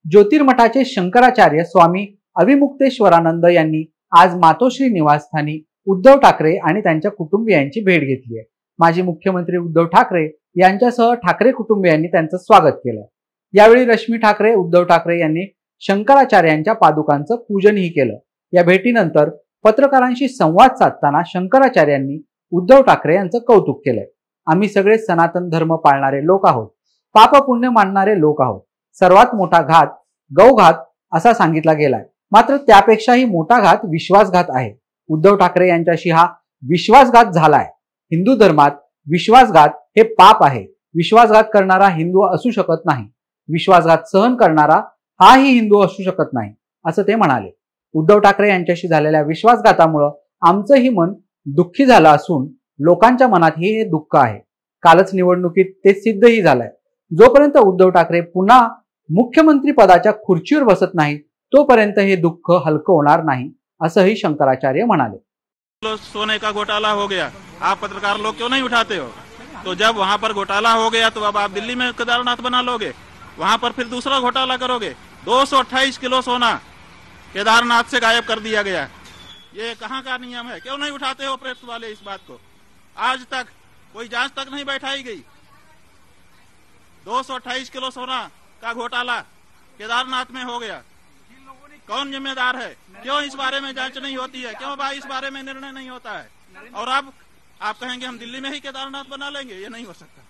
ज्योतिर्मठाचे शंकराचार्य स्वामी अविमुक्तेश्वरानंद यांनी आज मातोश्री निवासस्थानी उद्धव ठाकरे आणि त्यांच्या कुटुंबियांची भेट घेतली आहे। माजी मुख्यमंत्री उद्धव ठाकरे यांच्यासह ठाकरे कुटुंबियांनी त्यांचं स्वागत केलं। यावेळी रश्मी ठाकरे, उद्धव ठाकरे यांनी शंकराचार्यांच्या पादुकांचं पूजनही केलं। या भेटीनंतर पत्रकारांशी संवाद साधताना शंकराचार्यांनी उद्धव ठाकरे यांचं कौतुक केलंय। आम्ही सगळे सनातन धर्म पाळणारे लोक आहोत, पाप पुण्य मानणारे लोक आहोत। सर्वात मोठा घात गौघात असा सांगितला गेलाय, मात्र त्यापेक्षाही मोठा घात विश्वासघात आहे। उद्धव ठाकरे यांच्याशी हा विश्वासघात झालाय। हिंदू धर्मात विश्वासघात हे पाप आहे। विश्वासघात करणारा हिंदू असू शकत नाही, विश्वासघात सहन करणारा हाही हिंदू असू शकत नाही, असं ते म्हणाले। उद्धव ठाकरे यांच्याशी झालेल्या विश्वासघातामुळे आमचंही मन दुःखी झालं असून लोकांच्या मनातही हे दुःख आहे। कालच निवडणुकीत ते सिद्धही झालंय। जोपर्यंत उद्धव ठाकरे पुन्हा मुख्यमंत्री पदाच्या खुर्चीवर बसत नाही तोपर्यंत हे दुःख हलकं होणार नाही, असंही शंकराचार्य म्हणाले। सोने का घोटाला हो गया, आप पत्रकार लोग क्यों नहीं उठाते हो? तो जब वहां पर घोटाला हो गया तो अब आप दिल्ली में केदारनाथ बना लोगे, वहां पर फिर दूसरा घोटाला करोगे। 228 किलो सोना केदारनाथ से गायब कर दिया गया। ये कहाँ का नियम है? क्यों नहीं उठाते हो प्रेस वाले इस बात को? आज तक कोई जांच तक नहीं बैठाई गई। 228 किलो सोना का घोटाला केदारनाथ में हो गया, कौन जिम्मेदार है? क्यों इस बारे में जांच नहीं होती है? क्यों भाई इस बारे में निर्णय नहीं होता है? और अब आप कहेंगे हम दिल्ली में ही केदारनाथ बना लेंगे, ये नहीं हो सकता।